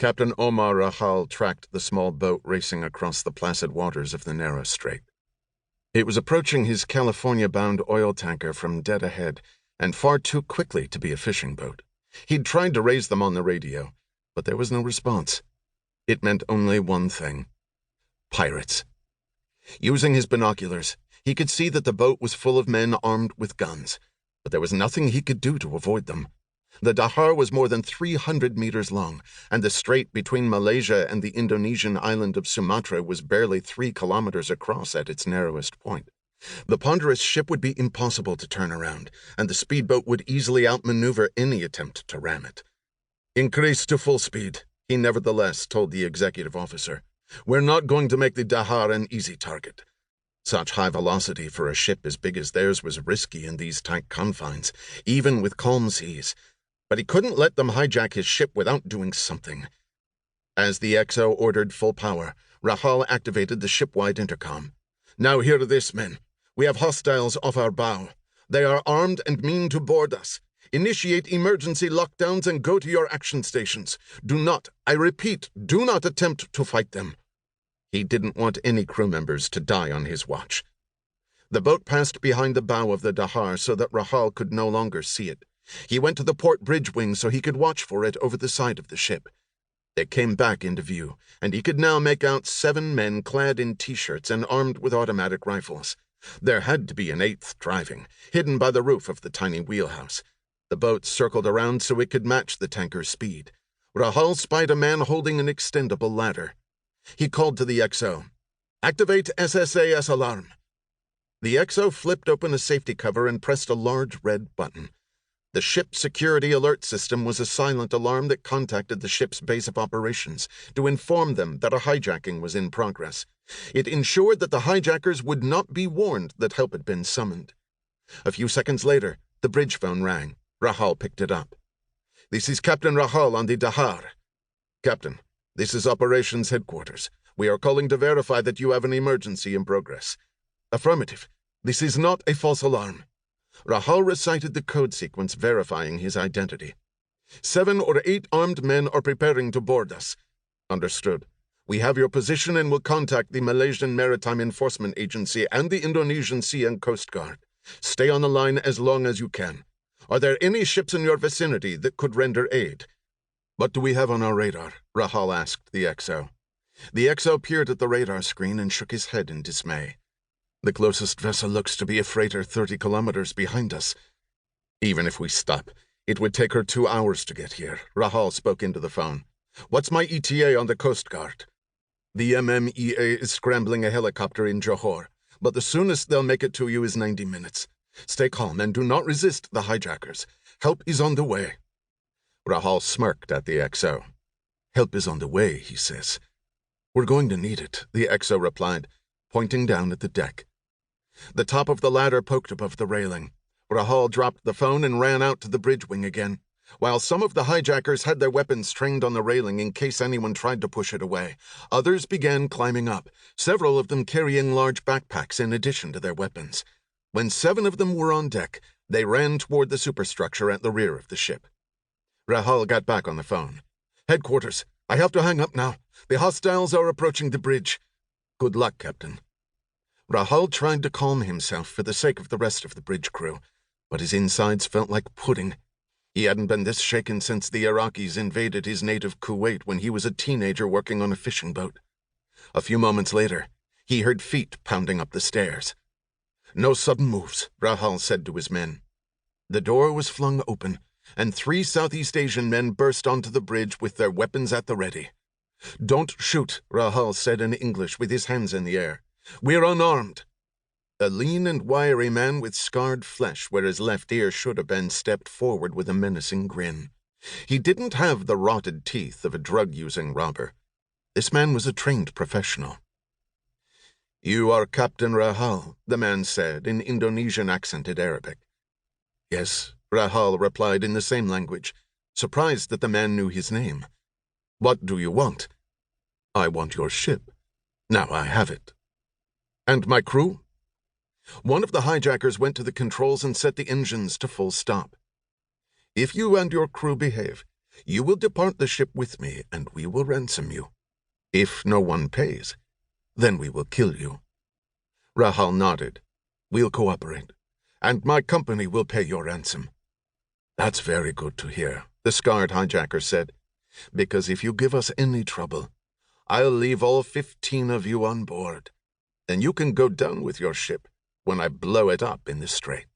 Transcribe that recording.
Captain Omar Rahal tracked the small boat racing across the placid waters of the narrow strait. It was approaching his California-bound oil tanker from dead ahead, and far too quickly to be a fishing boat. He'd tried to raise them on the radio, but there was no response. It meant only one thing: pirates. Using his binoculars, he could see that the boat was full of men armed with guns, but there was nothing he could do to avoid them. The Dahar was more than 300 meters long, and the strait between Malaysia and the Indonesian island of Sumatra was barely 3 kilometers across at its narrowest point. The ponderous ship would be impossible to turn around, and the speedboat would easily outmaneuver any attempt to ram it. "Increase to full speed," he nevertheless told the executive officer. "We're not going to make the Dahar an easy target." Such high velocity for a ship as big as theirs was risky in these tight confines, even with calm seas. But he couldn't let them hijack his ship without doing something. As the XO ordered full power, Rahal activated the ship-wide intercom. "Now hear this, men. We have hostiles off our bow. They are armed and mean to board us. Initiate emergency lockdowns and go to your action stations. Do not, I repeat, do not attempt to fight them." He didn't want any crew members to die on his watch. The boat passed behind the bow of the Dahar so that Rahal could no longer see it. He went to the port bridge wing so he could watch for it over the side of the ship. It came back into view, and he could now make out 7 men clad in T-shirts and armed with automatic rifles. There had to be an 8th driving, hidden by the roof of the tiny wheelhouse. The boat circled around so it could match the tanker's speed. Rahal spied a man holding an extendable ladder. He called to the XO, "Activate SSAS alarm." The XO flipped open a safety cover and pressed a large red button. The ship security alert system was a silent alarm that contacted the ship's base of operations to inform them that a hijacking was in progress. It ensured that the hijackers would not be warned that help had been summoned. A few seconds later, the bridge phone rang. Rahal picked it up. "This is Captain Rahal on the Dahar." "Captain, this is Operations Headquarters. We are calling to verify that you have an emergency in progress." "Affirmative. This is not a false alarm." Rahal recited the code sequence verifying his identity. 7 or 8 armed men are preparing to board us." "Understood. We have your position and will contact the Malaysian Maritime Enforcement Agency and the Indonesian Sea and Coast Guard. Stay on the line as long as you can. Are there any ships in your vicinity that could render aid?" "What do we have on our radar?" Rahal asked the XO. The XO peered at the radar screen and shook his head in dismay. "The closest vessel looks to be a freighter 30 kilometers behind us. Even if we stop, it would take her 2 hours to get here." Rahal spoke into the phone. "What's my ETA on the Coast Guard?" "The MMEA is scrambling a helicopter in Johor, but the soonest they'll make it to you is 90 minutes. Stay calm and do not resist the hijackers. Help is on the way." Rahal smirked at the XO. "Help is on the way," he says. "We're going to need it," the XO replied, pointing down at the deck. The top of the ladder poked above the railing. Rahal dropped the phone and ran out to the bridge wing again. While some of the hijackers had their weapons trained on the railing in case anyone tried to push it away, others began climbing up, several of them carrying large backpacks in addition to their weapons. When 7 of them were on deck, they ran toward the superstructure at the rear of the ship. Rahal got back on the phone. "Headquarters, I have to hang up now. The hostiles are approaching the bridge." "Good luck, Captain." Rahal tried to calm himself for the sake of the rest of the bridge crew, but his insides felt like pudding. He hadn't been this shaken since the Iraqis invaded his native Kuwait when he was a teenager working on a fishing boat. A few moments later, he heard feet pounding up the stairs. "No sudden moves," Rahal said to his men. The door was flung open, and 3 Southeast Asian men burst onto the bridge with their weapons at the ready. "Don't shoot," Rahal said in English with his hands in the air. "We're unarmed." A lean and wiry man with scarred flesh where his left ear should have been stepped forward with a menacing grin. He didn't have the rotted teeth of a drug-using robber. This man was a trained professional. "You are Captain Rahal," the man said in Indonesian accented Arabic. "Yes," Rahal replied in the same language, surprised that the man knew his name. "What do you want?" "I want your ship. Now I have it." "And my crew?" One of the hijackers went to the controls and set the engines to full stop. "If you and your crew behave, You will depart the ship with me, and we will ransom you. If no one pays, then we will kill you." Rahal nodded. "We'll cooperate, and my company will pay your ransom." "That's very good to hear," the scarred hijacker said, "because if you give us any trouble, I'll leave all 15 of you on board, and you can go down with your ship when I blow it up in the strait."